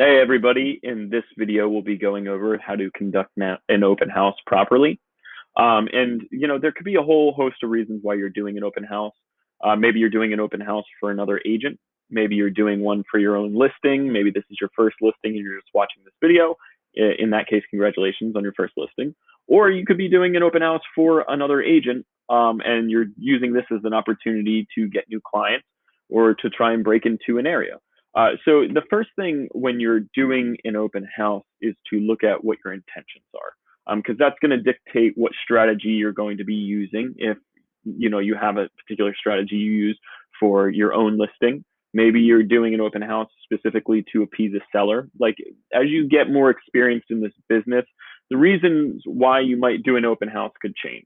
Hey everybody, in this video we'll be going over how to conduct an open house properly. There could be a whole host of reasons why you're doing an open house. Maybe you're doing an open house for another agent. Maybe you're doing one for your own listing. Maybe this is your first listing and you're just watching this video. In that case, congratulations on your first listing. Or you could be doing an open house for another agent, and you're using this as an opportunity to get new clients or to try and break into an area. So the first thing when you're doing an open house is to look at what your intentions are, because that's going to dictate what strategy you're going to be using. If you have a particular strategy you use for your own listing, maybe you're doing an open house specifically to appease a seller. Like, as you get more experienced in this business, the reasons why you might do an open house could change.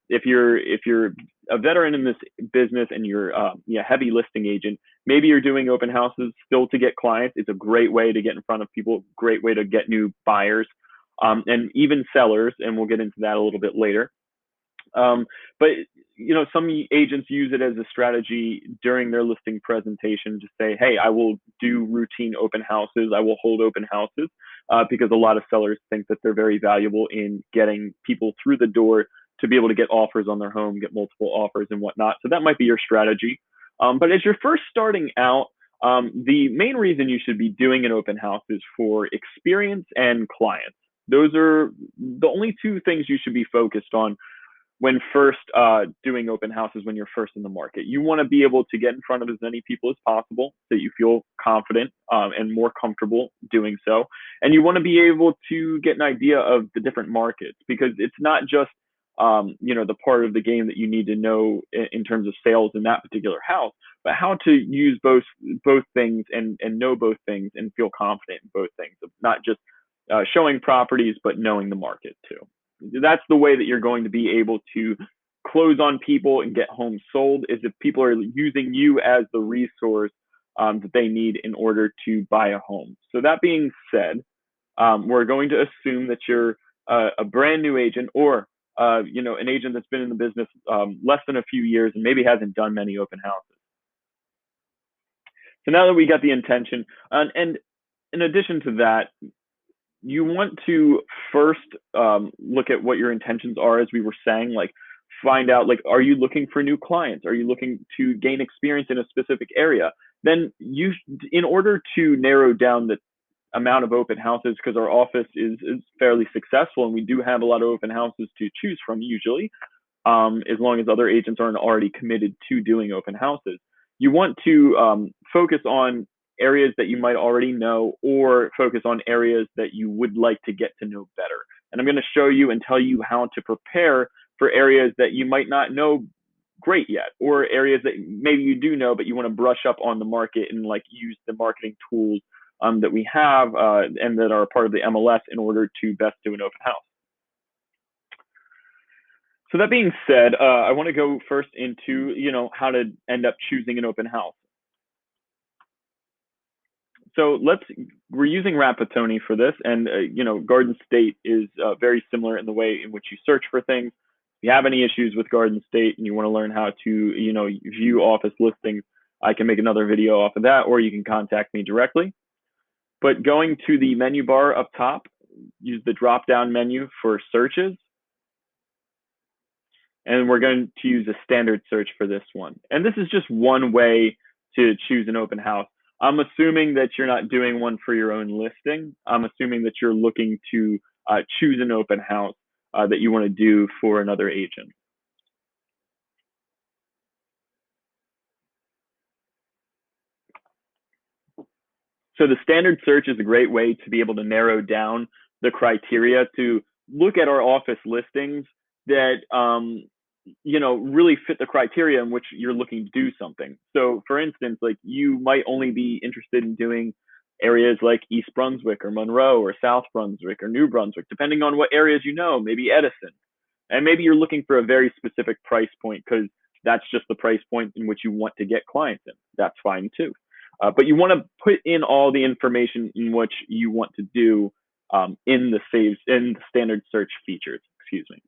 If you're a veteran in this business and you're a heavy listing agent, maybe you're doing open houses still to get clients. It's a great way to get in front of people, great way to get new buyers, and even sellers. And we'll get into that a little bit later. But some agents use it as a strategy during their listing presentation to say, hey, I will do routine open houses. I will hold open houses because a lot of sellers think that they're very valuable in getting people through the door to be able to get offers on their home, get multiple offers and whatnot. So that might be your strategy. But as you're first starting out, the main reason you should be doing an open house is for experience and clients. Those are the only two things you should be focused on when first doing open houses when you're first in the market. You want to be able to get in front of as many people as possible so that you feel confident and more comfortable doing so. And you want to be able to get an idea of the different markets, because it's not just the part of the game that you need to know in terms of sales in that particular house, but how to use both things and know both things and feel confident in both things, of not just showing properties, but knowing the market too. That's the way that you're going to be able to close on people and get homes sold, is if people are using you as the resource that they need in order to buy a home. So that being said, we're going to assume that you're a brand new agent, or an agent that's been in the business less than a few years and maybe hasn't done many open houses. So now that we got the intention, and in addition to that, you want to first look at what your intentions are, as we were saying, like find out, like, are you looking for new clients? Are you looking to gain experience in a specific area? Then in order to narrow down the amount of open houses, because our office is fairly successful and we do have a lot of open houses to choose from usually, as long as other agents aren't already committed to doing open houses. You want to focus on areas that you might already know, or focus on areas that you would like to get to know better. And I'm going to show you and tell you how to prepare for areas that you might not know great yet, or areas that maybe you do know, but you want to brush up on the market and like use the marketing tools that we have and that are part of the MLS in order to best do an open house. So that being said, I want to go first into how to end up choosing an open house. So we're using Rapattoni for this, and Garden State is very similar in the way in which you search for things. If you have any issues with Garden State and you want to learn how to view office listings, I can make another video off of that, or you can contact me directly. But going to the menu bar up top, use the drop down menu for searches, and we're going to use a standard search for this one. And this is just one way to choose an open house. I'm assuming that you're not doing one for your own listing. I'm assuming that you're looking to choose an open house that you want to do for another agent. So the standard search is a great way to be able to narrow down the criteria to look at our office listings that really fit the criteria in which you're looking to do something. So for instance, like, you might only be interested in doing areas like East Brunswick or Monroe or South Brunswick or New Brunswick, depending on what areas maybe Edison. And maybe you're looking for a very specific price point because that's just the price point in which you want to get clients in. That's fine too. But you want to put in all the information in which you want to do in the standard search features, excuse me.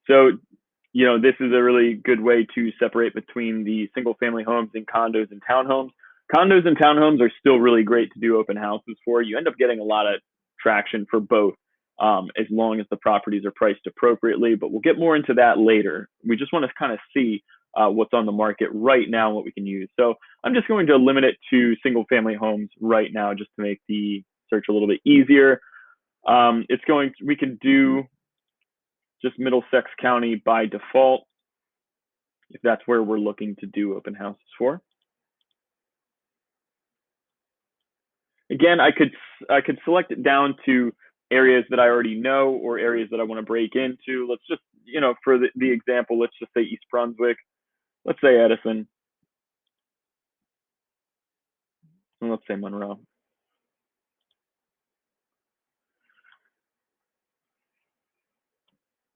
So, this is a really good way to separate between the single family homes and condos and townhomes. Condos and townhomes are still really great to do open houses for. You end up getting a lot of traction for both, as long as the properties are priced appropriately. But we'll get more into that later. We just want to kind of see what's on the market right now and what we can use. So I'm just going to limit it to single family homes right now, just to make the search a little bit easier. We can do just Middlesex County by default, if that's where we're looking to do open houses for. Again, I could select it down to areas that I already know or areas that I want to break into. Let's just, for the example, let's just say East Brunswick. Let's say Edison. And let's say Monroe.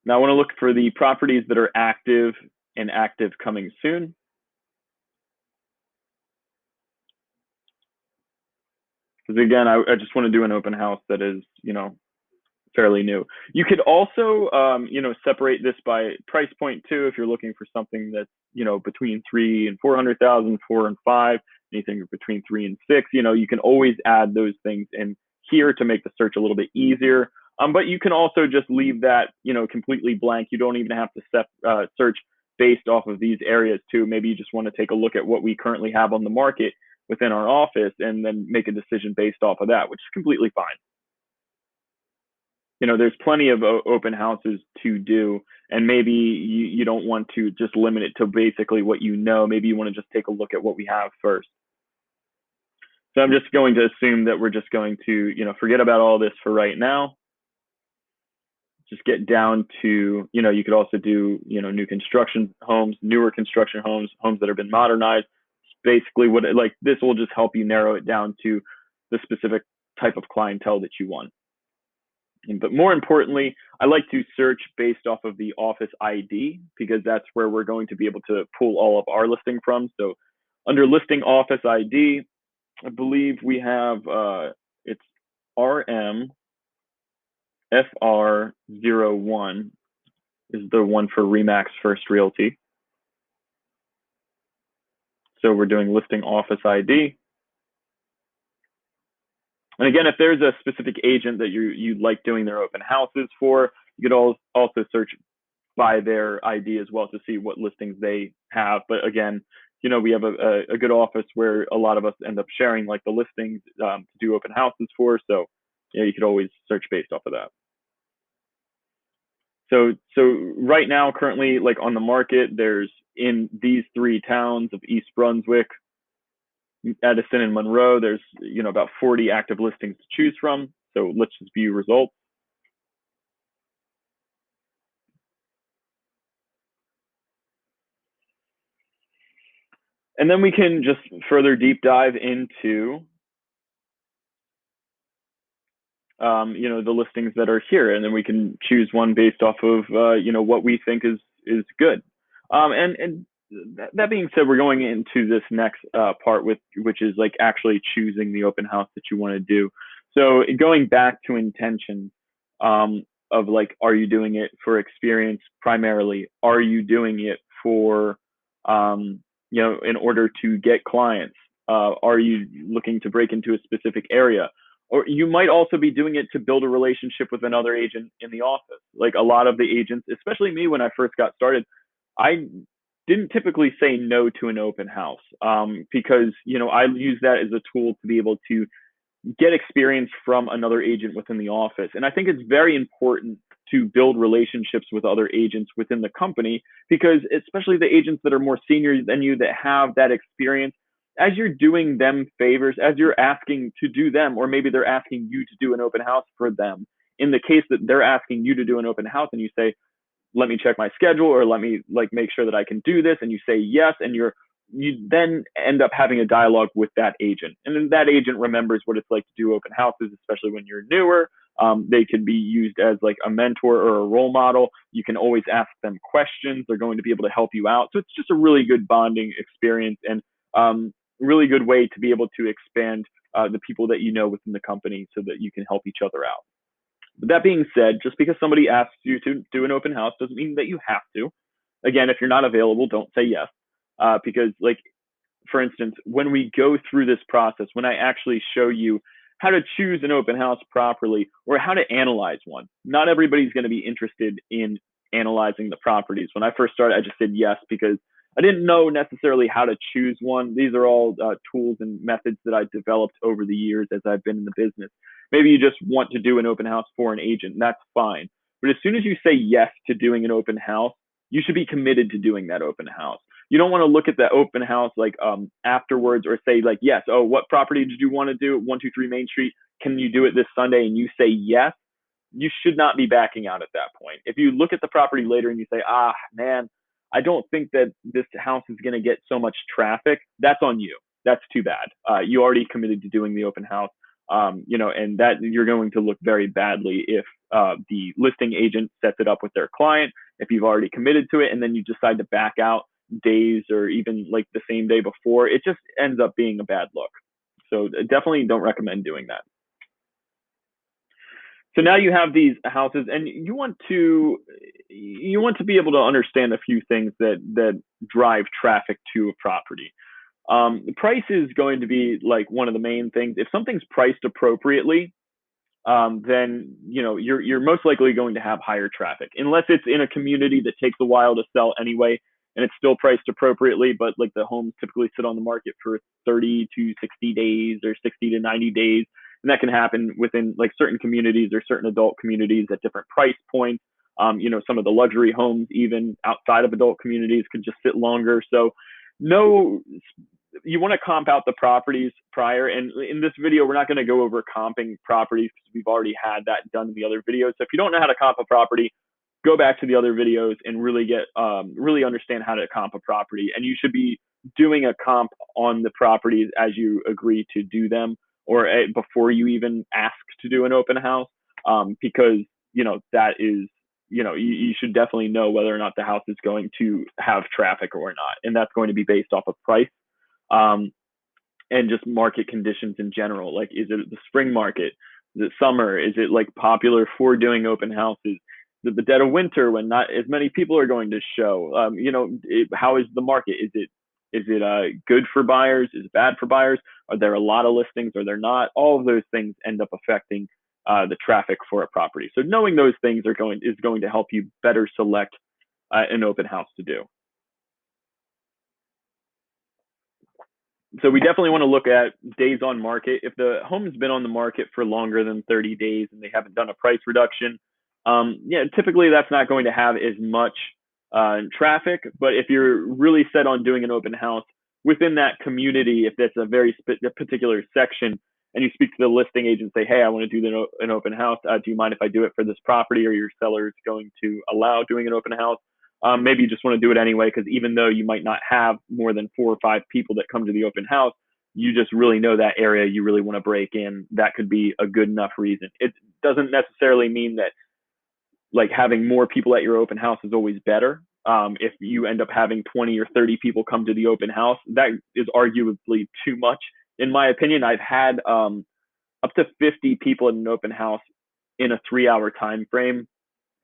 Now I want to look for the properties that are active and active coming soon. Because again, I just want to do an open house that is, fairly new. You could also, separate this by price point too. If you're looking for something that's, between 3 and 400,000, 4 and 5, anything between 3 and 6, you can always add those things in here to make the search a little bit easier. But you can also just leave that, completely blank. You don't even have to search based off of these areas too. Maybe you just want to take a look at what we currently have on the market within our office and then make a decision based off of that, which is completely fine. There's plenty of open houses to do, and maybe you don't want to just limit it to basically what you know. Maybe you want to just take a look at what we have first. So I'm just going to assume that we're just going to, forget about all this for right now. Just get down to, you could also do, new construction homes, newer construction homes, homes that have been modernized. Basically, this will just help you narrow it down to the specific type of clientele that you want. But more importantly, I like to search based off of the office ID, because that's where we're going to be able to pull all of our listing from. So under listing office ID, I believe we have, it's RMFR01 is the one for Remax First Realty. So we're doing listing office ID. And again, if there's a specific agent that you like doing their open houses for, you could also search by their ID as well to see what listings they have. But again, we have a good office where a lot of us end up sharing like the listings to do open houses for. So you could always search based off of that. So right now, currently, like on the market, there's in these 3 towns of East Brunswick, Edison, and Monroe, there's about 40 active listings to choose from. So let's just view results. And then we can just further deep dive into the listings that are here, and then we can choose one based off of what we think is good. And that being said, we're going into this next part which is like actually choosing the open house that you want to do. So going back to intention, of like, are you doing it for experience primarily? Are you doing it for in order to get clients? Are you looking to break into a specific area? Or you might also be doing it to build a relationship with another agent in the office. Like a lot of the agents, especially me when I first got started, I didn't typically say no to an open house, because I use that as a tool to be able to get experience from another agent within the office. And I think it's very important to build relationships with other agents within the company, because especially the agents that are more senior than you, that have that experience, as you're doing them favors, as you're asking to do them, or maybe they're asking you to do an open house for them, in the case that they're asking you to do an open house and you say, let me check my schedule, or let me make sure that I can do this, and you say yes, and you then end up having a dialogue with that agent, and then that agent remembers what it's like to do open houses, especially when you're newer. They can be used as like a mentor or a role model. You can always ask them questions. They're going to be able to help you out. So it's just a really good bonding experience, and really good way to be able to expand the people that you know within the company, so that you can help each other out. But that being said, just because somebody asks you to do an open house doesn't mean that you have to. Again, if you're not available, don't say yes, because like for instance, when we go through this process, when I actually show you how to choose an open house properly or how to analyze one, not everybody's going to be interested in analyzing the properties. When I first started, I just said yes because I didn't know necessarily how to choose one. These are all tools and methods that I developed over the years as I've been in the business. Maybe you just want to do an open house for an agent, and that's fine. But as soon as you say yes to doing an open house, you should be committed to doing that open house. You don't want to look at the open house like afterwards or say like, yes, oh, what property did you want to do? 123 Main Street. Can you do it this Sunday? And you say yes. You should not be backing out at that point. If you look at the property later and you say, ah, man, I don't think that this house is going to get so much traffic, that's on you. That's too bad. You already committed to doing the open house, and that you're going to look very badly if the listing agent sets it up with their client, if you've already committed to it and then you decide to back out days or even like the same day before, it just ends up being a bad look. So definitely don't recommend doing that. So now you have these houses and you want to be able to understand a few things that drive traffic to a property. The price is going to be like one of the main things. If something's priced appropriately, then you're most likely going to have higher traffic, unless it's in a community that takes a while to sell anyway, and it's still priced appropriately. But like the homes typically sit on the market for 30 to 60 days or 60 to 90 days, and that can happen within like certain communities or certain adult communities at different price points. Some of the luxury homes, even outside of adult communities, could just sit longer. So, no, you want to comp out the properties prior. And in this video, we're not going to go over comping properties because we've already had that done in the other videos. So if you don't know how to comp a property, go back to the other videos and really understand how to comp a property. And you should be doing a comp on the properties as you agree to do them, or before you even ask to do an open house, because that is you should definitely know whether or not the house is going to have traffic or not, and that's going to be based off of price, and just market conditions in general. Like, is it the spring market? Is it summer? Is it like popular for doing open houses? Is it the dead of winter when not as many people are going to show? How is the market? Is it good for buyers? Is it bad for buyers? Are there a lot of listings? Are there not? All of those things end up affecting the traffic for a property. So knowing those things is going to help you better select an open house to do. So we definitely want to look at days on market. If the home's been on the market for longer than 30 days and they haven't done a price reduction, typically that's not going to have as much traffic. But if you're really set on doing an open house within that community, if that's a very particular section, and you speak to the listing agent, say, hey, I want to do an open house. Do you mind if I do it for this property? Or your seller is going to allow doing an open house? Maybe you just want to do it anyway, because even though you might not have more than 4 or 5 people that come to the open house, you just really know that area you really want to break in. That could be a good enough reason. It doesn't necessarily mean that like having more people at your open house is always better. If you end up having 20 or 30 people come to the open house, that is arguably too much. In my opinion, I've had up to 50 people in an open house in a 3-hour time frame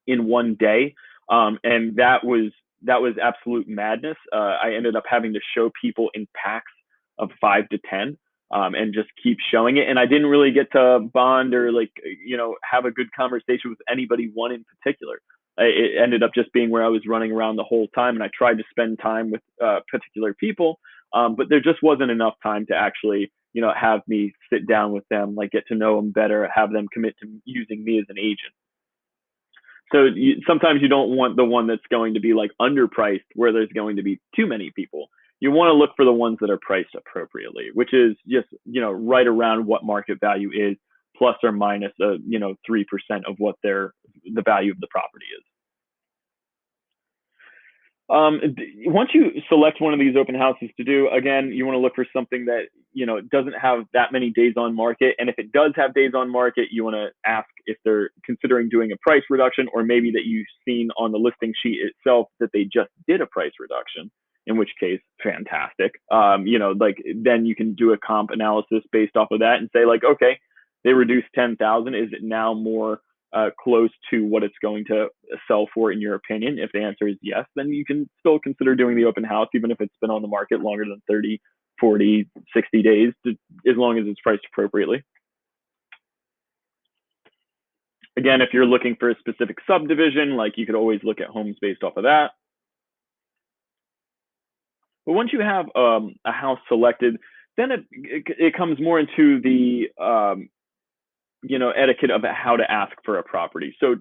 in one day. And that was absolute madness. I ended up having to show people in packs of 5 to 10, and just keep showing it. And I didn't really get to bond or have a good conversation with one in particular. It ended up just being where I was running around the whole time, and I tried to spend time with particular people, but there just wasn't enough time to actually have me sit down with them, like get to know them better, have them commit to using me as an agent. So sometimes you don't want the one that's going to be like underpriced where there's going to be too many people. You want to look for the ones that are priced appropriately, which is just, right around what market value is, plus or minus 3% of what the value of the property is. Once you select one of these open houses to do, again, you want to look for something that, doesn't have that many days on market. And if it does have days on market, you want to ask if they're considering doing a price reduction, or maybe that you've seen on the listing sheet itself that they just did a price reduction, in which case, fantastic. Then you can do a comp analysis based off of that and say like, okay, they reduced 10,000. Is it now more close to what it's going to sell for in your opinion? If the answer is yes, then you can still consider doing the open house, even if it's been on the market longer than 30 40, 60 days, as long as it's priced appropriately. Again, if you're looking for a specific subdivision, like you could always look at homes based off of that. But once you have a house selected, then it comes more into the etiquette of how to ask for a property. So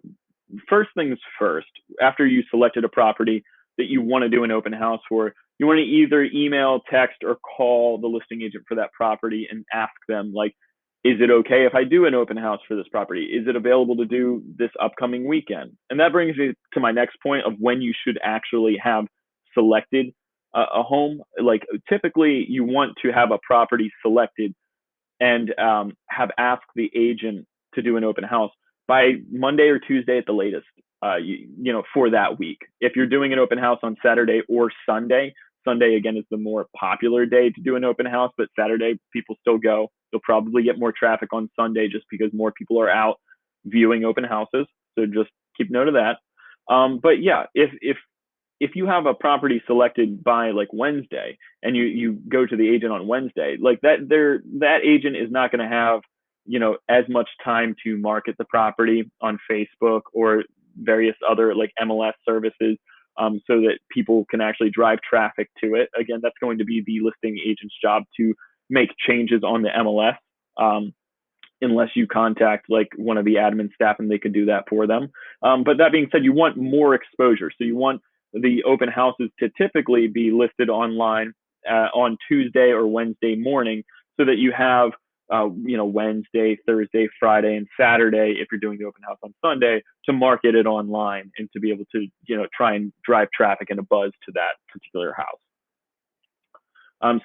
first things first, after you selected a property that you want to do an open house for, you want to either email, text, or call the listing agent for that property and ask them, like, is it okay if I do an open house for this property? Is it available to do this upcoming weekend? And that brings me to my next point of when you should actually have selected a home. Like typically you want to have a property selected and have asked the agent to do an open house by Monday or Tuesday at the latest, for that week. If you're doing an open house on Saturday or Sunday, Sunday again is the more popular day to do an open house, but Saturday people still go. You'll probably get more traffic on Sunday just because more people are out viewing open houses. So just keep note of that. But yeah, if you have a property selected by like Wednesday and you go to the agent on Wednesday, like that agent is not going to have, as much time to market the property on Facebook or various other like MLS services, so that people can actually drive traffic to it. Again, that's going to be the listing agent's job to make changes on the MLS, unless you contact like one of the admin staff and they could do that for them. But that being said, you want more exposure. So you want the open houses to typically be listed online on Tuesday or Wednesday morning, so that you have Wednesday, Thursday, Friday, and Saturday, if you're doing the open house on Sunday, to market it online and to be able to try and drive traffic and a buzz to that particular house.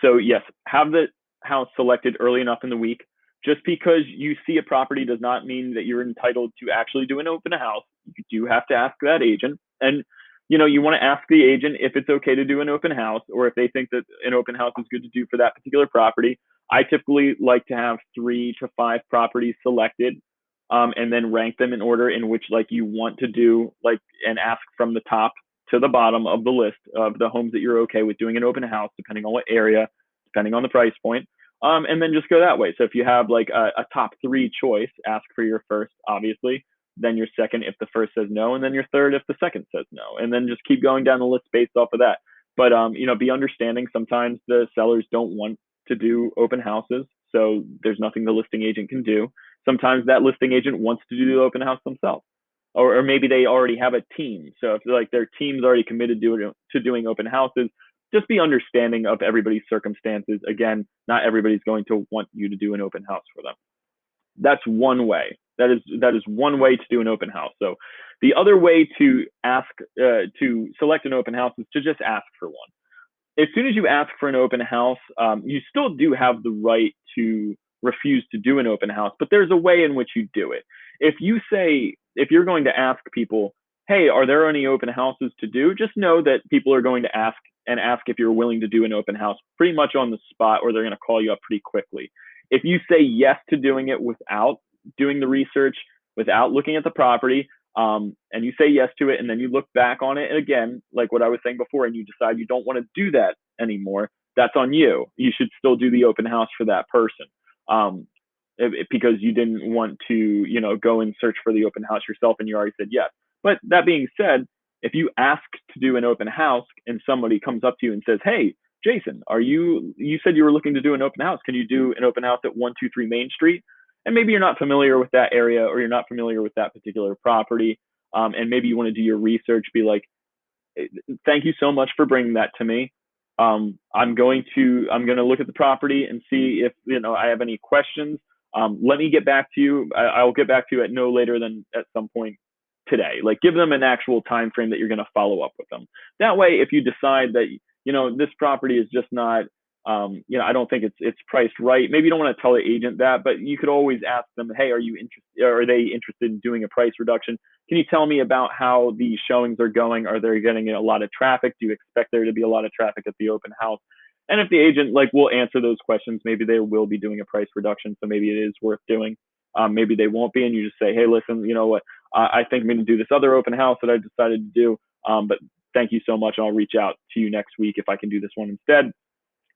So yes, have the house selected early enough in the week. Just because you see a property does not mean that you're entitled to actually do an open house. You do have to ask that agent, and you want to ask the agent if it's okay to do an open house, or if they think that an open house is good to do for that particular property. I typically like to have 3 to 5 properties selected, and then rank them in order in which like you want to do, like, and ask from the top to the bottom of the list of the homes that you're okay with doing an open house, depending on what area, depending on the price point. And then just go that way. So if you have like a top 3 choice, ask for your first, obviously, then your second if the first says no, and then your third if the second says no, and then just keep going down the list based off of that. But be understanding. Sometimes the sellers don't want to do open houses, so there's nothing the listing agent can do. Sometimes that listing agent wants to do the open house themselves, or maybe they already have a team. So if like their team's already committed to doing open houses, just be understanding of everybody's circumstances. Again, not everybody's going to want you to do an open house for them. That's one way. That is one way to do an open house. So the other way to ask to select an open house is to just ask for one. As soon as you ask for an open house, you still do have the right to refuse to do an open house, but there's a way in which you do it. If you're going to ask people, hey, are there any open houses to do? Just know that people are going to ask if you're willing to do an open house pretty much on the spot, or they're going to call you up pretty quickly. If you say yes to doing it without doing the research, without looking at the property, and you say yes to it, and then you look back on it, and again, like what I was saying before, and you decide you don't want to do that anymore, that's on you. You should still do the open house for that person, because you didn't want to, go and search for the open house yourself, and you already said yes. But that being said, if you ask to do an open house and somebody comes up to you and says, hey, Jason, you said you were looking to do an open house. Can you do an open house at 123 Main Street? And maybe you're not familiar with that area, or you're not familiar with that particular property. And maybe you want to do your research, be like, thank you so much for bringing that to me. I'm going to look at the property and see if, I have any questions. Let me get back to you. I'll get back to you at no later than at some point today. Like, give them an actual time frame that you're going to follow up with them. That way, if you decide that, this property is just not, I don't think it's priced right. Maybe you don't want to tell the agent that, but you could always ask them, hey, are they interested in doing a price reduction? Can you tell me about how the showings are going? Are they getting a lot of traffic? Do you expect there to be a lot of traffic at the open house? And if the agent will answer those questions, maybe they will be doing a price reduction. So maybe it is worth doing. Maybe they won't be. And you just say, hey, listen, you know what? I think I'm going to do this other open house that I decided to do. But thank you so much. And I'll reach out to you next week if I can do this one instead.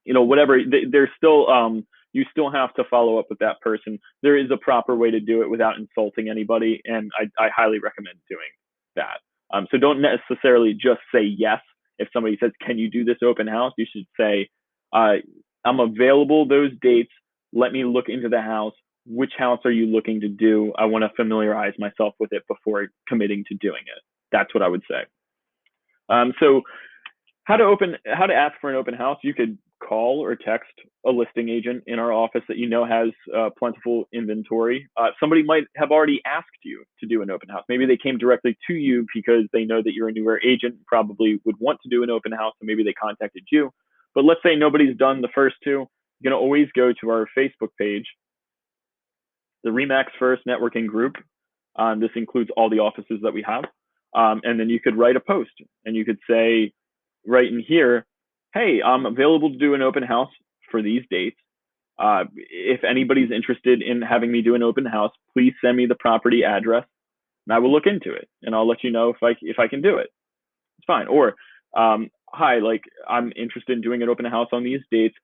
whatever. There's still you still have to follow up with that person. There is a proper way to do it without insulting anybody, and I highly recommend doing that. So don't necessarily just say yes. If somebody says, "Can you do this open house?" You should say, "I'm available those dates. Let me look into the house. Which house are you looking to do? I want to familiarize myself with it before committing to doing it." That's what I would say. So how to ask for an open house. You could call or text a listing agent in our office that has plentiful inventory. Somebody might have already asked you to do an open house. Maybe they came directly to you because they know that you're a newer agent, probably would want to do an open house, so maybe they contacted you. But let's say nobody's done the first two. You're going to always go to our Facebook page, the RE/MAX First Networking Group. This includes all the offices that we have. And then you could write a post, and you could say right in here, "Hey, I'm available to do an open house for these dates. If anybody's interested in having me do an open house, please send me the property address, and I will look into it, and I'll let you know if I can do it." It's fine. Or, "Hi, I'm interested in doing an open house on these dates.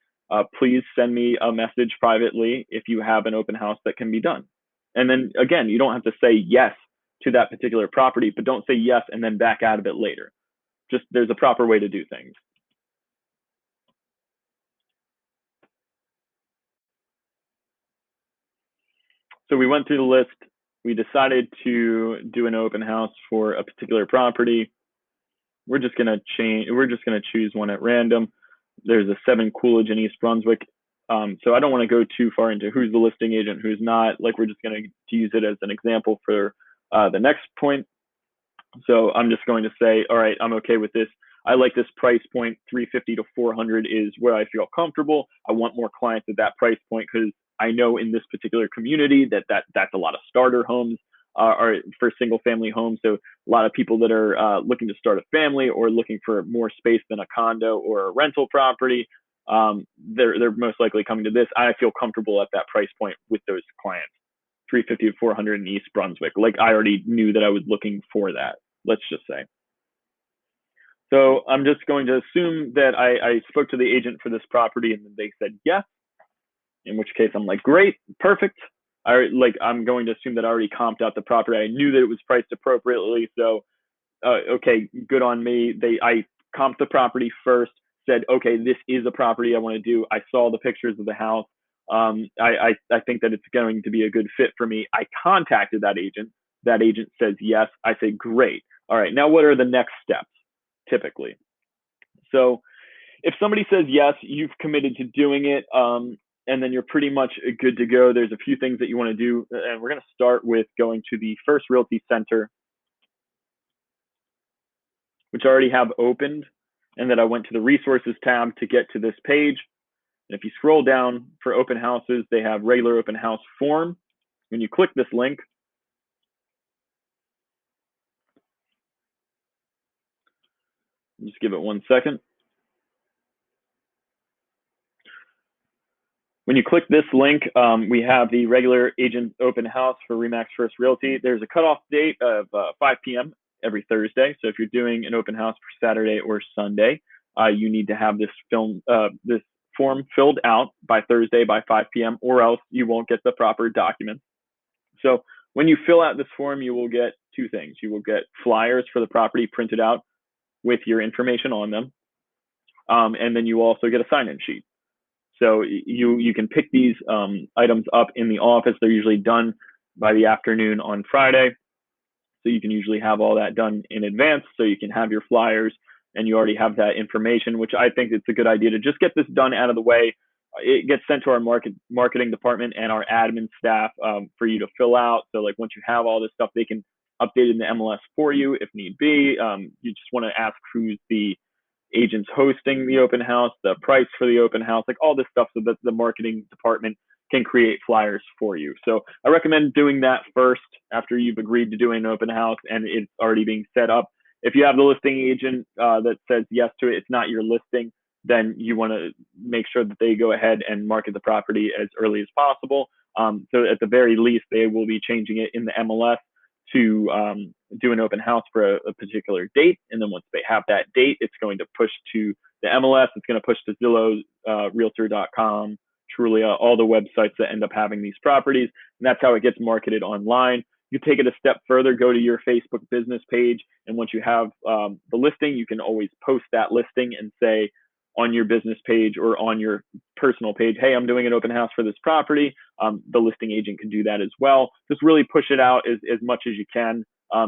Please send me a message privately if you have an open house that can be done." And then again, you don't have to say yes to that particular property, but don't say yes and then back out of it later. Just there's a proper way to do things. So we went through the list. We decided to do an open house for a particular property. We're just gonna choose one at random. There's a 7 Coolidge in East Brunswick. So I don't want to go too far into who's the listing agent, who's not. We're just going to use it as an example for the next point. So I'm just going to say, all right, I'm okay with this. I like this price point. 350 to 400 is where I feel comfortable. I want more clients at that price point because I know in this particular community that's a lot of starter homes are for single family homes. So a lot of people that are looking to start a family or looking for more space than a condo or a rental property, they're most likely coming to this. I feel comfortable at that price point with those clients. 350 to 400 in East Brunswick. I already knew that I was looking for that, let's just say. So I'm just going to assume that I spoke to the agent for this property and they said yes, in which case I'm like, great, perfect. I'm going to assume that I already comped out the property. I knew that it was priced appropriately. So, okay, good on me. I comped the property first, said, okay, this is a property I want to do. I saw the pictures of the house. I think that it's going to be a good fit for me. I contacted that agent. That agent says yes. I say, great. All right, now what are the next steps typically? So if somebody says yes, you've committed to doing it, and then you're pretty much good to go. There's a few things that you want to do, and we're going to start with going to the First Realty Center, which I already have opened, and then I went to the Resources tab to get to this page. And if you scroll down for open houses, they have regular open house form. When you click this link, just give it 1 second. When you click this link, we have the regular agent open house for RE/MAX First Realty. There's a cutoff date of 5 p.m. every Thursday. So if you're doing an open house for Saturday or Sunday, you need to have this form filled out by Thursday by 5 p.m. or else you won't get the proper documents. So when you fill out this form, you will get 2 things. You will get flyers for the property printed out with your information on them. And then you also get a sign-in sheet. So you can pick these items up in the office. They're usually done by the afternoon on Friday. So you can usually have all that done in advance. So you can have your flyers and you already have that information, which I think it's a good idea to just get this done out of the way. It gets sent to our marketing department and our admin staff for you to fill out. So once you have all this stuff, they can update it in the MLS for you if need be. You just want to ask who's the agents hosting the open house, the price for the open house, all this stuff so that the marketing department can create flyers for you. So I recommend doing that first after you've agreed to doing an open house and it's already being set up. If you have the listing agent that says yes to it, it's not your listing, then you want to make sure that they go ahead and market the property as early as possible. So at the very least, they will be changing it in the MLS to do an open house for a particular date. And then once they have that date, it's going to push to the MLS. It's going to push to Zillow, Realtor.com, Trulia, all the websites that end up having these properties. And that's how it gets marketed online. You take it a step further, go to your Facebook business page. And once you have the listing, you can always post that listing and say on your business page or on your personal page, hey, I'm doing an open house for this property. The listing agent can do that as well. Just really push it out as much as you can.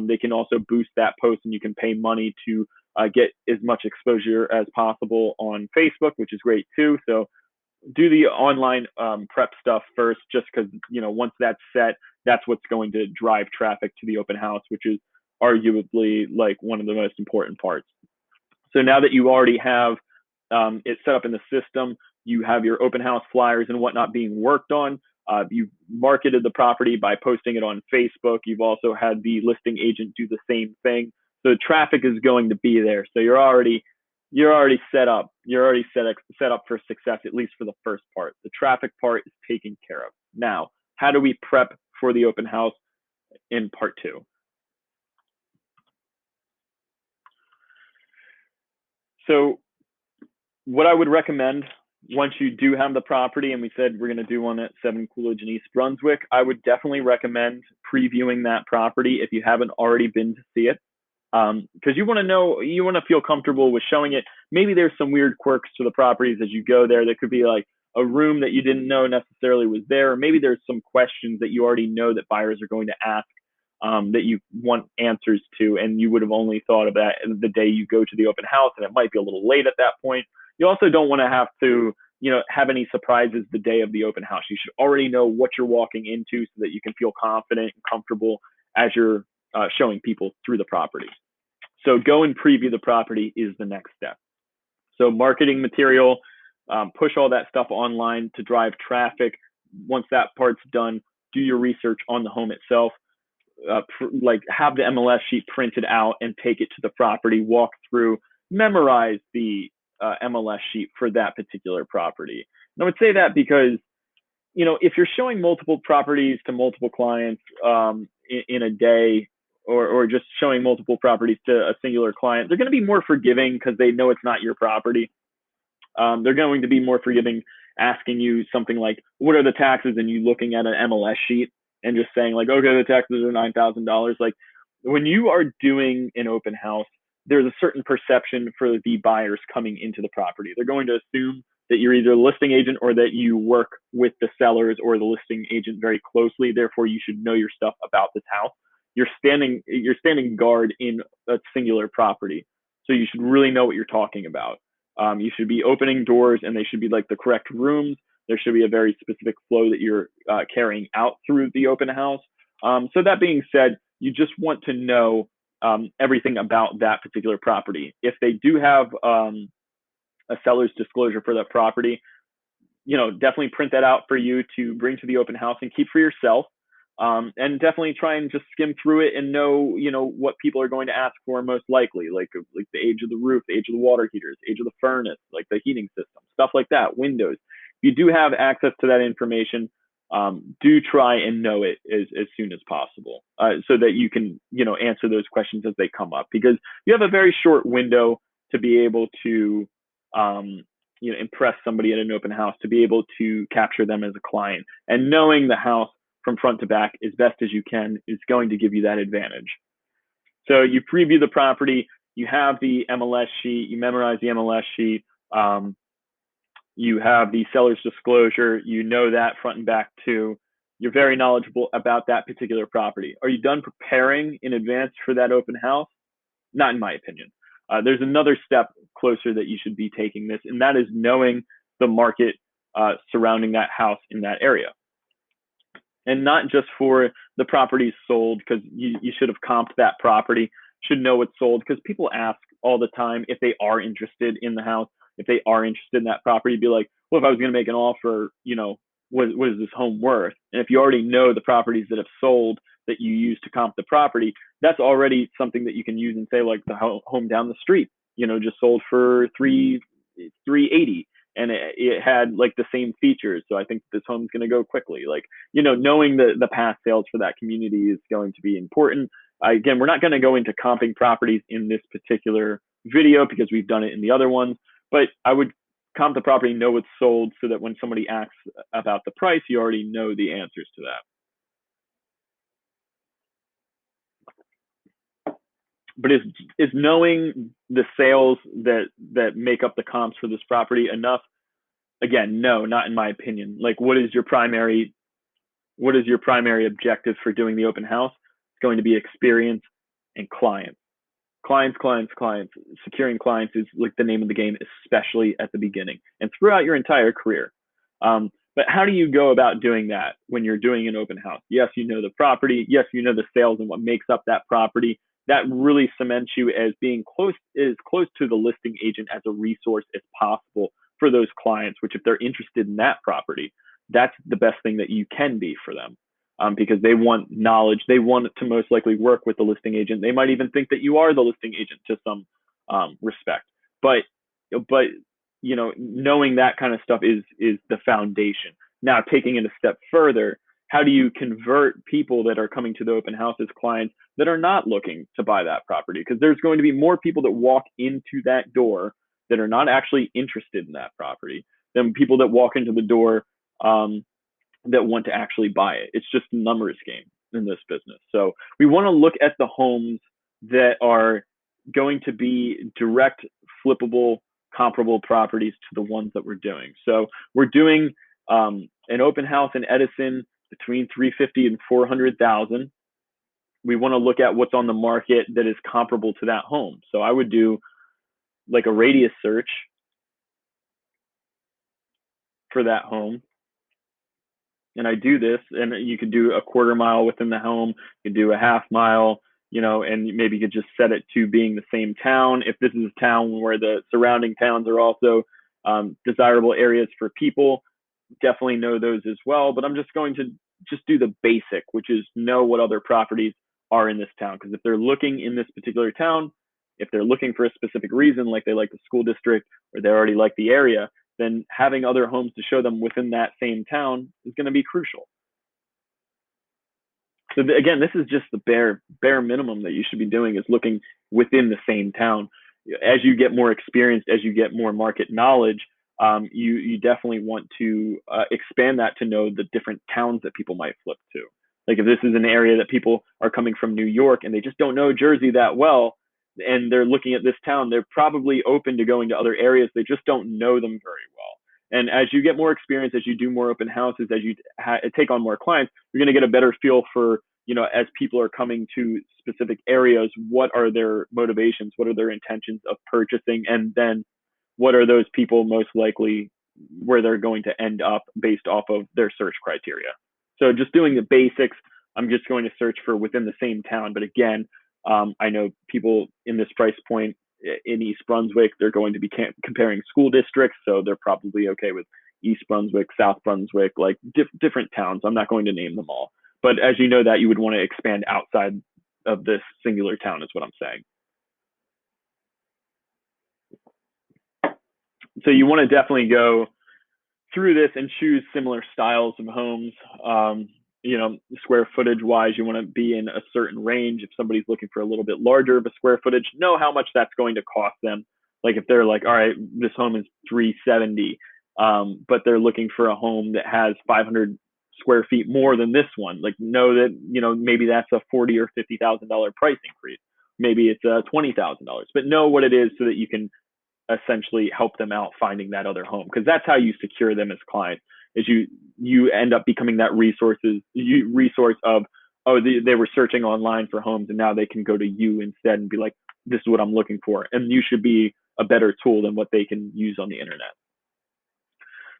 They can also boost that post, and you can pay money to get as much exposure as possible on Facebook, which is great too. So do the online prep stuff first, just because, once that's set, that's what's going to drive traffic to the open house, which is arguably like one of the most important parts. So now that you already have it set up in the system, you have your open house flyers and whatnot being worked on. You've marketed the property by posting it on Facebook. You've also had the listing agent do the same thing. So traffic is going to be there. So you're already set up. You're already set up for success, at least for the first part. The traffic part is taken care of. Now, how do we prep for the open house in part 2? So what I would recommend, once you do have the property, and we said we're going to do one at 7 Coolidge in East Brunswick, I would definitely recommend previewing that property if you haven't already been to see it. Because you want to feel comfortable with showing it. Maybe there's some weird quirks to the properties as you go there. There could be like a room that you didn't know necessarily was there. Or maybe there's some questions that you already know that buyers are going to ask that you want answers to, and you would have only thought of that the day you go to the open house, and it might be a little late at that point. You also don't want to have to, have any surprises the day of the open house. You should already know what you're walking into so that you can feel confident and comfortable as you're showing people through the property. So go and preview the property is the next step. So marketing material, push all that stuff online to drive traffic. Once that part's done, do your research on the home itself. Have the MLS sheet printed out and take it to the property, walk through, memorize the MLS sheet for that particular property. And I would say that because, if you're showing multiple properties to multiple clients in a day, or just showing multiple properties to a singular client, they're going to be more forgiving because they know it's not your property. They're going to be more forgiving asking you something like, what are the taxes? And you looking at an MLS sheet and just saying like, okay, the taxes are $9,000. Like when you are doing an open house, there's a certain perception for the buyers coming into the property. They're going to assume that you're either a listing agent or that you work with the sellers or the listing agent very closely. Therefore, you should know your stuff about this house. You're standing guard in a singular property. So you should really know what you're talking about. You should be opening doors, and they should be like the correct rooms. There should be a very specific flow that you're carrying out through the open house. So that being said, you just want to know everything about that particular property. If they do have a seller's disclosure for that property, definitely print that out for you to bring to the open house and keep for yourself. And definitely try and just skim through it and know, what people are going to ask for most likely, like the age of the roof, the age of the water heaters, age of the furnace, like the heating system, stuff like that, windows. If you do have access to that information, do try and know it as soon as possible so that you can, answer those questions as they come up, because you have a very short window to be able to, impress somebody at an open house, to be able to capture them as a client. And knowing the house from front to back as best as you can is going to give you that advantage. So you preview the property, you have the MLS sheet, you memorize the MLS sheet, you have the seller's disclosure, you know that front and back too. You're very knowledgeable about that particular property. Are you done preparing in advance for that open house? Not in my opinion. There's another step closer that you should be taking this, and that is knowing the market surrounding that house in that area. And not just for the properties sold, because you should have comped that property, should know what's sold, because people ask all the time if they are interested in the house, if they are interested in that property, be like, well, if I was going to make an offer, what is this home worth? And if you already know the properties that have sold that you use to comp the property, that's already something that you can use and say, like the home down the street, just sold for $380. and it had like the same features. So I think this home's going to go quickly. Like, you know, knowing the past sales for that community is going to be important. Again, we're not going to go into comping properties in this particular video because we've done it in the other ones, but I would comp the property, know it's sold, so that when somebody asks about the price, you already know the answers to that. But is knowing the sales that make up the comps for this property enough? Again, no, not in my opinion. Like, what is your primary objective for doing the open house? It's going to be experience and clients. Clients. Securing clients is like the name of the game, especially at the beginning and throughout your entire career. But how do you go about doing that when you're doing an open house? Yes, you know the property. Yes, you know the sales and what makes up that property. That really cements you as being as close to the listing agent as a resource as possible for those clients, which if they're interested in that property, that's the best thing that you can be for them. Because they want knowledge. They want to most likely work with the listing agent. They might even think that you are the listing agent to some respect. But you know, knowing that kind of stuff is the foundation. Now, taking it a step further, how do you convert people that are coming to the open house as clients that are not looking to buy that property? Because there's going to be more people that walk into that door that are not actually interested in that property than people that walk into the door that want to actually buy it. It's just a numbers game in this business. So we want to look at the homes that are going to be direct, flippable, comparable properties to the ones that we're doing. So we're doing an open house in Edison between 350 and 400,000. We want to look at what's on the market that is comparable to that home. So I would do like a radius search for that home. And I do this, and you could do a quarter mile within the home, you could do a half mile, you know, and maybe you could just set it to being the same town. If this is a town where the surrounding towns are also desirable areas for people, definitely know those as well. But I'm just going to just do the basic, which is know what other properties are in this town. Because if they're looking in this particular town, if they're looking for a specific reason, like they like the school district or they already like the area, then having other homes to show them within that same town is going to be crucial. So again, this is just the bare minimum that you should be doing, is looking within the same town. As you get more experienced, as you get more market knowledge, you definitely want to expand that to know the different towns that people might flip to. Like if this is an area that people are coming from New York and they just don't know Jersey that well, and they're looking at this town, they're probably open to going to other areas. They just don't know them very well. And as you get more experience, as you do more open houses, as you take on more clients, you're going to get a better feel for, you know, as people are coming to specific areas, what are their motivations? What are their intentions of purchasing? And then what are those people most likely where they're going to end up based off of their search criteria? So just doing the basics, I'm just going to search for within the same town. But again, I know people in this price point in East Brunswick, they're going to be comparing school districts. So they're probably okay with East Brunswick, South Brunswick, like different towns. I'm not going to name them all. But as you know that, you would want to expand outside of this singular town is what I'm saying. So you want to definitely go through this and choose similar styles of homes. You know, square footage wise, you want to be in a certain range. If somebody's looking for a little bit larger of a square footage, know how much that's going to cost them. Like if they're like, all right, this home is 370, but they're looking for a home that has 500 square feet more than this one. Like know that, you know, maybe that's a $40,000 or $50,000 price increase. Maybe it's $20,000, but know what it is so that you can essentially help them out finding that other home, because that's how you secure them as clients. Is you end up becoming that resource of, oh, they were searching online for homes and now they can go to you instead and be like, this is what I'm looking for, and you should be a better tool than what they can use on the internet.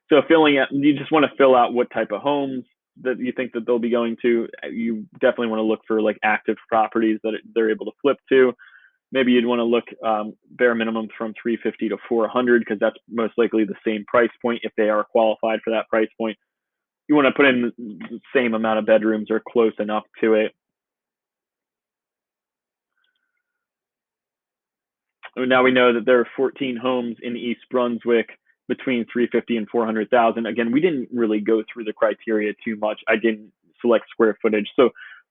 So you just want to fill out what type of homes that you think that they'll be going to. You definitely want to look for like active properties that they're able to flip to. Maybe you'd want to look bare minimum from 350 to 400, because that's most likely the same price point if they are qualified for that price point. You want to put in the same amount of bedrooms or close enough to it. Now we know that there are 14 homes in East Brunswick between 350 and 400,000. Again, we didn't really go through the criteria too much. I didn't select square footage. So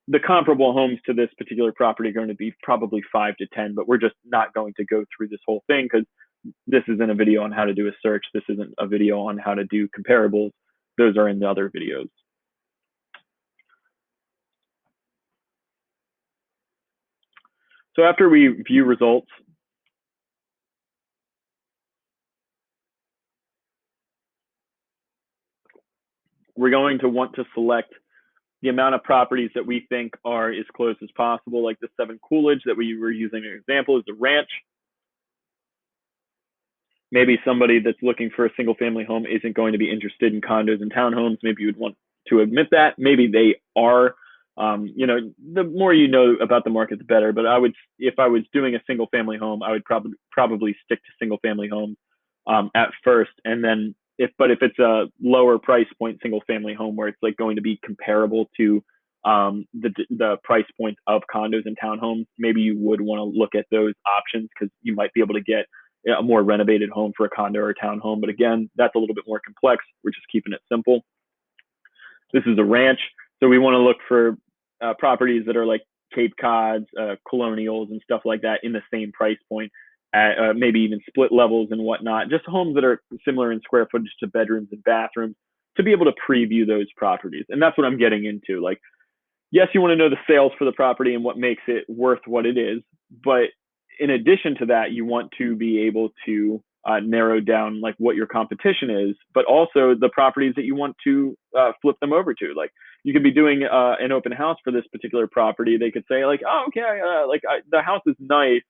the comparable homes to this particular property are going to be probably 5 to 10, but we're just not going to go through this whole thing because this isn't a video on how to do a search. This isn't a video on how to do comparables. Those are in the other videos. So after we view results, we're going to want to select the amount of properties that we think are as close as possible, like the 7 Coolidge that we were using an example is a ranch. Maybe somebody that's looking for a single family home isn't going to be interested in condos and townhomes. Maybe you would want to admit that. Maybe they are. The more you know about the market, the better. But if I was doing a single family home, I would probably stick to single family homes at first, and then if it's a lower price point single family home where it's like going to be comparable to the price points of condos and townhomes, maybe you would want to look at those options because you might be able to get a more renovated home for a condo or a townhome. But again, that's a little bit more complex. We're just keeping it simple. This is a ranch. So we want to look for properties that are like Cape Cods, colonials, and stuff like that in the same price point, at, maybe even split levels and whatnot. Just homes that are similar in square footage to bedrooms and bathrooms to be able to preview those properties. And that's what I'm getting into. Like, yes, you want to know the sales for the property and what makes it worth what it is. But in addition to that, you want to be able to narrow down like what your competition is, but also the properties that you want to flip them over to. Like you could be doing an open house for this particular property. They could say like, oh, okay, the house is nice.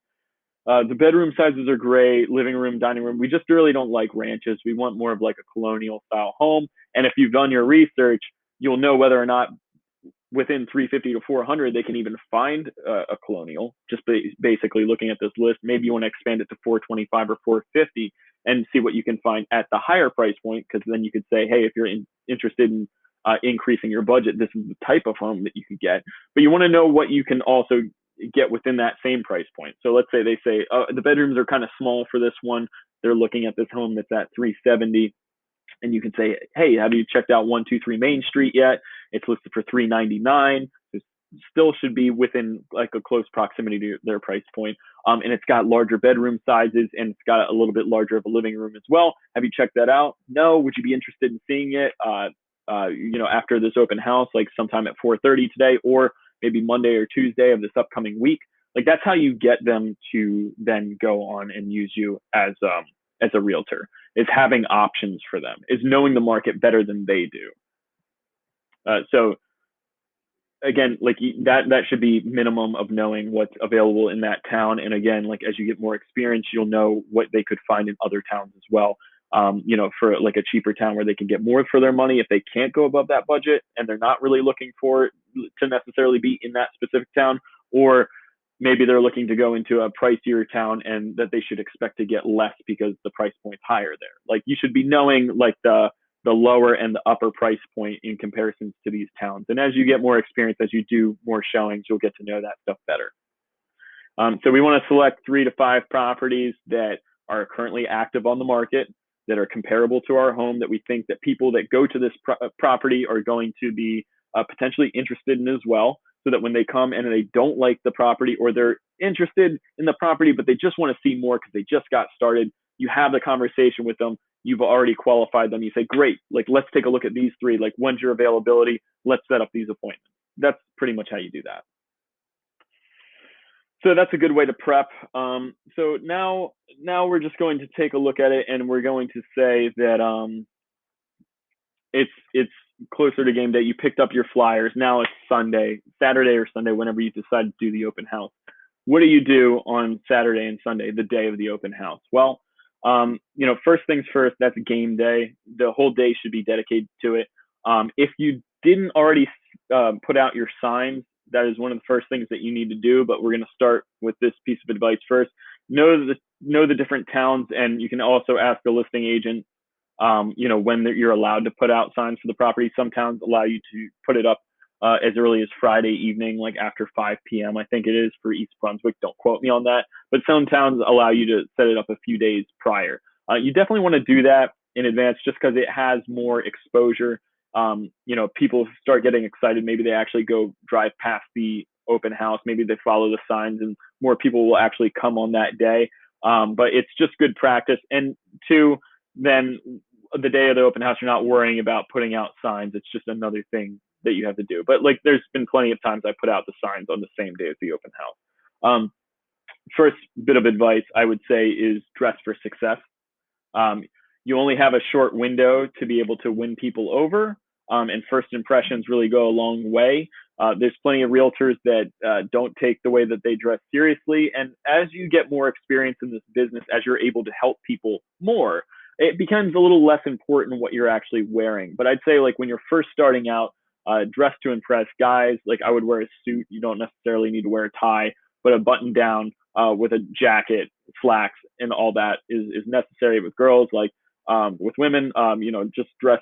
The bedroom sizes are great, living room, dining room. We just really don't like ranches. We want more of like a colonial style home. And if you've done your research, you'll know whether or not within 350 to 400, they can even find a colonial, just basically looking at this list. Maybe you want to expand it to 425 or 450 and see what you can find at the higher price point, because then you could say, hey, if you're interested in increasing your budget, this is the type of home that you could get. But you want to know what you can also get within that same price point. So let's say they say, the bedrooms are kind of small for this one. They're looking at this home that's at 370. And you can say, hey, have you checked out 123 Main Street yet? It's listed for $399. It still should be within like a close proximity to their price point. And it's got larger bedroom sizes and it's got a little bit larger of a living room as well. Have you checked that out? No. Would you be interested in seeing it? After this open house, like sometime at 4:30 today, or maybe Monday or Tuesday of this upcoming week. Like that's how you get them to then go on and use you as a realtor, is having options for them, is knowing the market better than they do. So again, like that should be minimum of knowing what's available in that town. And again, like as you get more experience, you'll know what they could find in other towns as well. For like a cheaper town where they can get more for their money if they can't go above that budget and they're not really looking for to necessarily be in that specific town, or maybe they're looking to go into a pricier town and that they should expect to get less because the price point's higher there. Like you should be knowing like the lower and the upper price point in comparisons to these towns. And as you get more experience, as you do more showings, you'll get to know that stuff better. So we want to select 3 to 5 properties that are currently active on the market, that are comparable to our home, that we think that people that go to this property are going to be potentially interested in as well, so that when they come and they don't like the property, or they're interested in the property but they just want to see more because they just got started, you have the conversation with them. You've already qualified them. You say, great, like let's take a look at these 3. Like, when's your availability? Let's set up these appointments. That's pretty much how you do that. So that's a good way to prep. So now we're just going to take a look at it, and we're going to say that it's closer to game day. You picked up your flyers. Now it's Saturday or Sunday, whenever you decide to do the open house. What do you do on Saturday and Sunday, the day of the open house? Well, first things first, that's game day. The whole day should be dedicated to it. If you didn't already put out your signs, that is one of the first things that you need to do, but we're going to start with this piece of advice first. Know the different towns, and you can also ask the listing agent, when you're allowed to put out signs for the property. Some towns allow you to put it up as early as Friday evening, like after 5 p.m. I think it is for East Brunswick. Don't quote me on that. But some towns allow you to set it up a few days prior. You definitely want to do that in advance just because it has more exposure. People start getting excited. Maybe they actually go drive past the open house. Maybe they follow the signs, and more people will actually come on that day. But it's just good practice. And two, then the day of the open house, you're not worrying about putting out signs. It's just another thing that you have to do. But like, there's been plenty of times I put out the signs on the same day as the open house. First bit of advice I would say is dress for success. Um, you only have a short window to be able to win people over, and first impressions really go a long way. There's plenty of realtors that don't take the way that they dress seriously. And as you get more experience in this business, as you're able to help people more, it becomes a little less important what you're actually wearing. But I'd say, like, when you're first starting out, dress to impress. Guys, like, I would wear a suit. You don't necessarily need to wear a tie, but a button down with a jacket, slacks, and all that is necessary. With girls, like, with women, just dress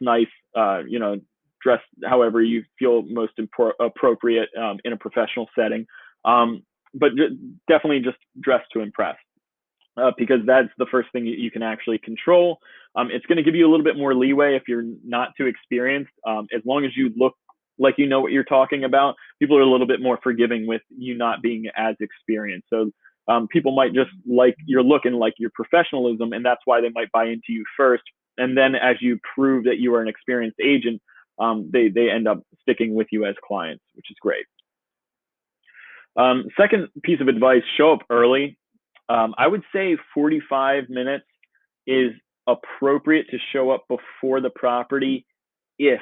nice, dress however you feel most appropriate in a professional setting. But definitely just dress to impress, because that's the first thing you can actually control. It's going to give you a little bit more leeway if you're not too experienced. As long as you look like you know what you're talking about, people are a little bit more forgiving with you not being as experienced. So people might just like you're looking like your professionalism, and that's why they might buy into you first. And then as you prove that you are an experienced agent, they end up sticking with you as clients, which is great. Second piece of advice, show up early. I would say 45 minutes is appropriate to show up before the property if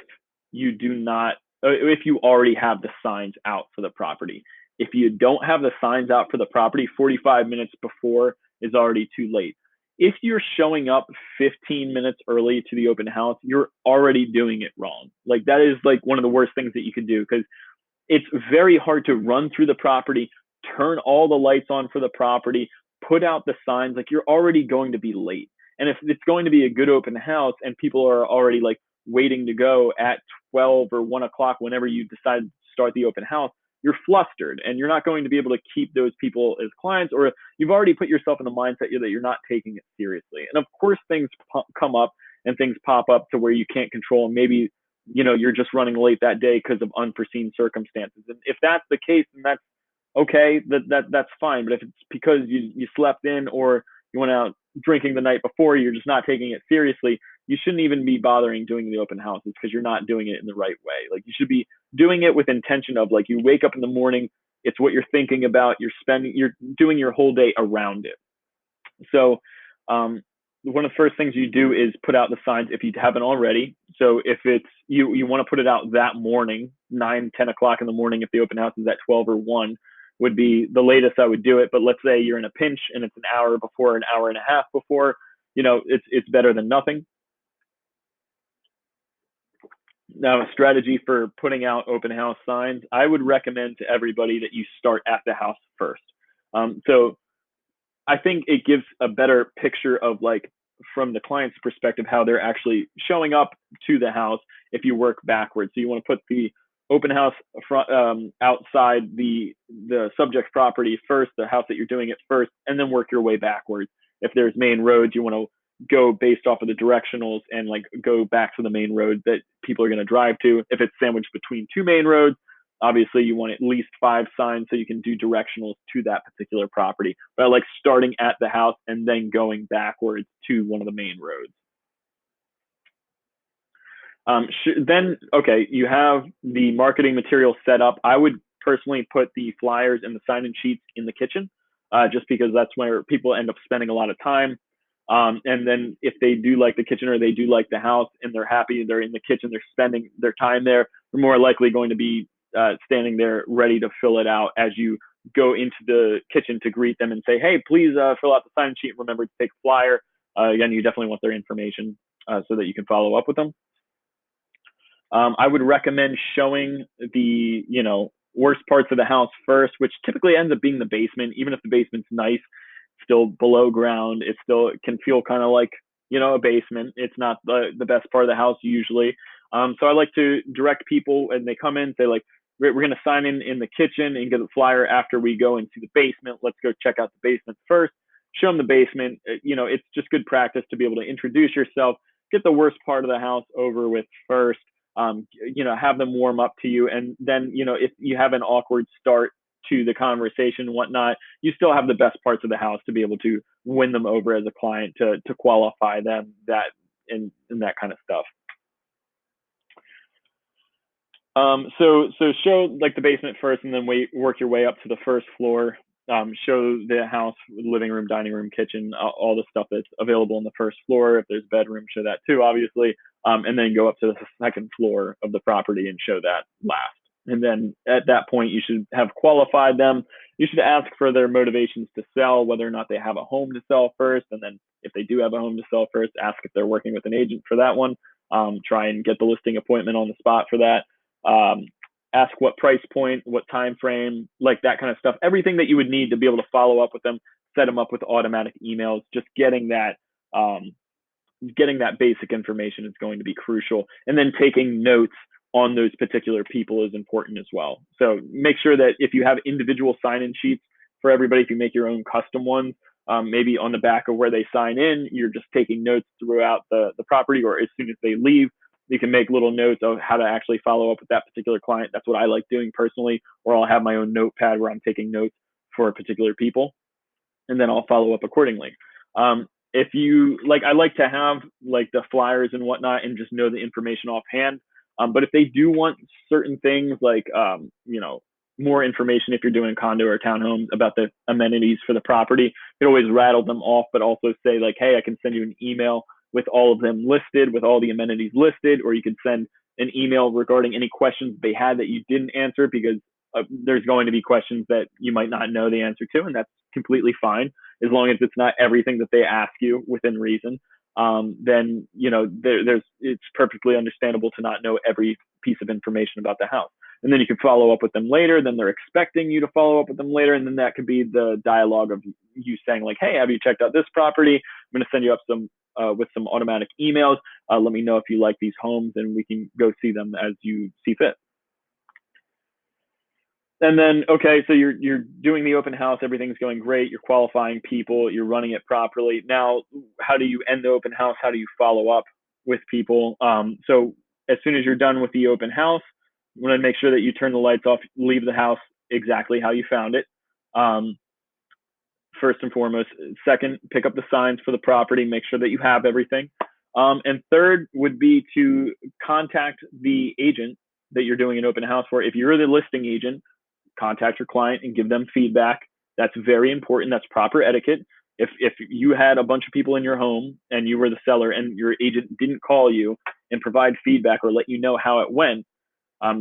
you do not, if you already have the signs out for the property. If you don't have the signs out for the property, 45 minutes before is already too late. If you're showing up 15 minutes early to the open house, you're already doing it wrong. Like, that is like one of the worst things that you can do, because it's very hard to run through the property, turn all the lights on for the property, put out the signs. Like, you're already going to be late. And if it's going to be a good open house and people are already like waiting to go at 12 or 1 o'clock, whenever you decide to start the open house, you're flustered and you're not going to be able to keep those people as clients, or you've already put yourself in the mindset that you're not taking it seriously. And of course, things come up and things pop up to where you can't control. And maybe, you're just running late that day because of unforeseen circumstances. And if that's the case, then that's okay. That's fine. But if it's because you slept in or you went out drinking the night before, you're just not taking it seriously, you shouldn't even be bothering doing the open houses, because you're not doing it in the right way. Like, you should be doing it with intention of, like, you wake up in the morning, it's what you're thinking about, you're doing your whole day around it. So one of the first things you do is put out the signs if you haven't already. So if it's you want to put it out that morning, 9-10 o'clock in the morning, if the open house is at 12 or 1 would be the latest I would do it. But let's say you're in a pinch and it's an hour before, an hour and a half before, it's better than nothing. Now, a strategy for putting out open house signs, I would recommend to everybody that you start at the house first. So I think it gives a better picture of, like, from the client's perspective, how they're actually showing up to the house if you work backwards. So you want to put the open house outside the subject property first, the house that you're doing it first, and then work your way backwards. If there's main roads, you want to go based off of the directionals and, like, go back to the main road that people are going to drive to. If it's sandwiched between two main roads, obviously you want at least 5 signs so you can do directionals to that particular property. But I like starting at the house and then going backwards to one of the main roads. Then, okay, you have the marketing material set up. I would personally put the flyers and the sign-in sheets in the kitchen, just because that's where people end up spending a lot of time. And then if they do like the kitchen or they do like the house and they're happy, they're in the kitchen, they're spending their time there, they're more likely going to be standing there ready to fill it out as you go into the kitchen to greet them and say, hey, please fill out the sign sheet. Remember to take a flyer. Again, you definitely want their information so that you can follow up with them. I would recommend showing the, worst parts of the house first, which typically ends up being the basement. Even if the basement's nice, still below ground, it still can feel kind of like, a basement. It's not the best part of the house usually. So I like to direct people, and they come in, say, like, we're going to sign in the kitchen and get a flyer after we go into the basement. Let's go check out the basement first. show them the basement. It's just good practice to be able to introduce yourself, get the worst part of the house over with first. Have them warm up to you, and then if you have an awkward start to the conversation and whatnot, you still have the best parts of the house to be able to win them over as a client to qualify them, that and that kind of stuff. So show like the basement first, and then work your way up to the first floor. Show the house, living room, dining room, kitchen, all the stuff that's available on the first floor. If there's bedroom, show that too, obviously. And then go up to the second floor of the property and show that last. And then at that point, you should have qualified them. You should ask for their motivations to sell, whether or not they have a home to sell first. And then if they do have a home to sell first, ask if they're working with an agent for that one. Try and get the listing appointment on the spot for that. Ask what price point, what time frame, like that kind of stuff. Everything that you would need to be able to follow up with them, set them up with automatic emails. Just getting that basic information is going to be crucial. And then taking notes on those particular people is important as well. So make sure that if you have individual sign-in sheets for everybody, if you make your own custom ones, maybe on the back of where they sign in, you're just taking notes throughout the property, or as soon as they leave, you can make little notes of how to actually follow up with that particular client. That's what I like doing personally, or I'll have my own notepad where I'm taking notes for particular people, and then I'll follow up accordingly. If you like, I like to have like the flyers and whatnot and just know the information offhand. But if they do want certain things like, more information, if you're doing condo or townhomes about the amenities for the property, you can always rattle them off, but also say like, hey, I can send you an email with all of them listed, with all the amenities listed, or you could send an email regarding any questions they had that you didn't answer, because there's going to be questions that you might not know the answer to, and that's completely fine, as long as it's not everything that they ask you within reason. Then it's perfectly understandable to not know every piece of information about the house. And then you can follow up with them later. Then they're expecting you to follow up with them later. And then that could be the dialogue of you saying like, hey, have you checked out this property? I'm going to send you up with some automatic emails. Let me know if you like these homes, and we can go see them as you see fit. And then, okay, so you're doing the open house, everything's going great, you're qualifying people, you're running it properly. Now, how do you end the open house? How do you follow up with people? So as soon as you're done with the open house, you want to make sure that you turn the lights off, leave the house exactly how you found it. First and foremost. Second, pick up the signs for the property, make sure that you have everything. And third would be to contact the agent that you're doing an open house for. If you're the listing agent, contact your client and give them feedback. That's very important. That's proper etiquette. If you had a bunch of people in your home and you were the seller and your agent didn't call you and provide feedback or let you know how it went,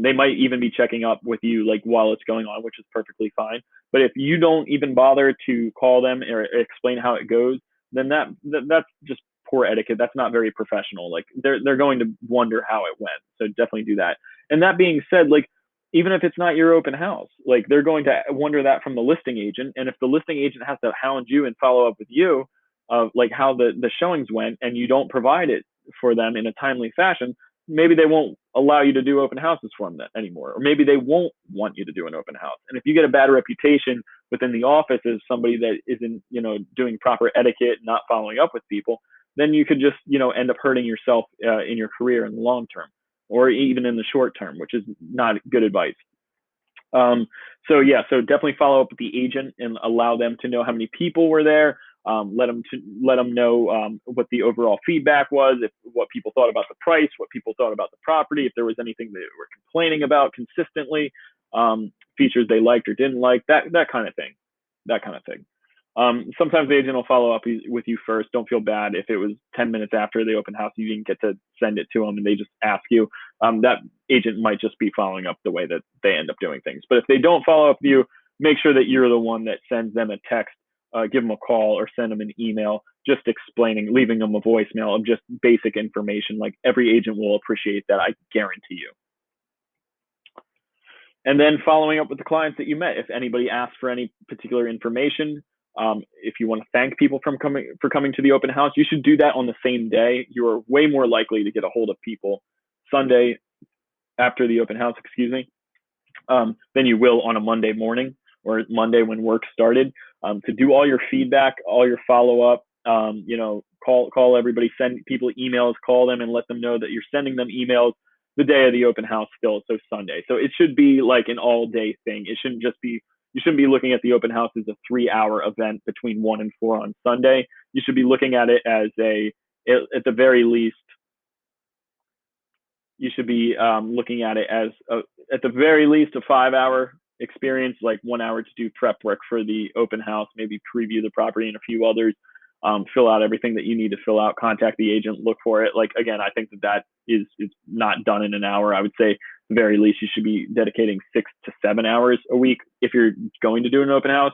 they might even be checking up with you like while it's going on, which is perfectly fine. But if you don't even bother to call them or explain how it goes, then that's just poor etiquette. That's not very professional. Like they're going to wonder how it went. So definitely do that. And that being said, like even if it's not your open house, like they're going to wonder that from the listing agent. And if the listing agent has to hound you and follow up with you of like how the showings went, and you don't provide it for them in a timely fashion, maybe they won't allow you to do open houses for them anymore, or maybe they won't want you to do an open house. And if you get a bad reputation within the office as somebody that isn't, doing proper etiquette, not following up with people, then you could just, end up hurting yourself in your career in the long term, or even in the short term, which is not good advice. So definitely follow up with the agent and allow them to know how many people were there. Let them know what the overall feedback was, what people thought about the price, what people thought about the property, if there was anything they were complaining about consistently, features they liked or didn't like, that kind of thing. Sometimes the agent will follow up with you first. Don't feel bad if it was 10 minutes after the open house, you didn't get to send it to them and they just ask you. That agent might just be following up the way that they end up doing things. But if they don't follow up with you, make sure that you're the one that sends them a text, give them a call, or send them an email, just explaining, leaving them a voicemail of just basic information. Like every agent will appreciate that, I guarantee you. And then following up with the clients that you met. If anybody asks for any particular information, if you want to thank people for coming to the open house, you should do that on the same day. You're way more likely to get a hold of people Sunday after the open house, than you will on a Monday morning. or Monday when work started, to do all your feedback, all your follow up. Call everybody, send people emails, call them, and let them know that you're sending them emails the day of the open house still, so Sunday. So it should be like an all day thing. It shouldn't just be, you shouldn't be looking at the open house as a 3 hour event between 1 and 4 on Sunday. You should be looking at it as at the very least, you should be looking at it as at the very least a 5 hour experience, like 1 hour to do prep work for the open house, maybe preview the property and a few others, fill out everything that you need to fill out, contact the agent, look for it. Like, again, I think that is not done in an hour. I would say at the very least you should be dedicating 6 to 7 hours a week if you're going to do an open house,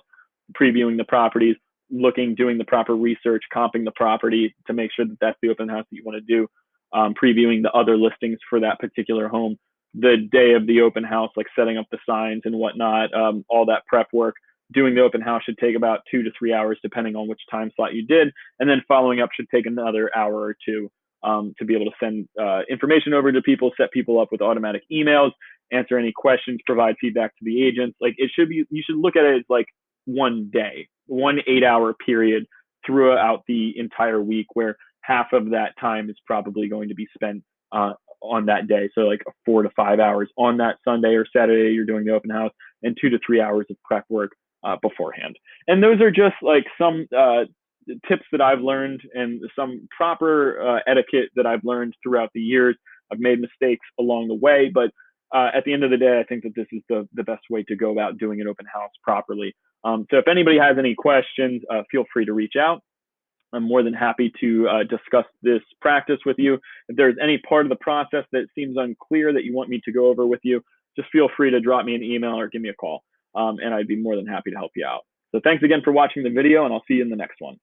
previewing the properties, doing the proper research, comping the property to make sure that that's the open house that you want to do, previewing the other listings for that particular home the day of the open house, like setting up the signs and whatnot, all that prep work. Doing the open house should take about 2 to 3 hours, depending on which time slot you did. And then following up should take another hour or two to be able to send information over to people, set people up with automatic emails, answer any questions, provide feedback to the agents. Like, it should be, you should look at it as like one day, 1 8 hour period throughout the entire week, where half of that time is probably going to be spent on that day. So like 4 to 5 hours on that Sunday or Saturday, you're doing the open house, and 2 to 3 hours of prep work beforehand. And those are just like some tips that I've learned and some proper etiquette that I've learned throughout the years. I've made mistakes along the way, but at the end of the day, I think that this is the best way to go about doing an open house properly. So if anybody has any questions, feel free to reach out. I'm more than happy to discuss this practice with you. If there's any part of the process that seems unclear that you want me to go over with you, just feel free to drop me an email or give me a call, and I'd be more than happy to help you out. So thanks again for watching the video, and I'll see you in the next one.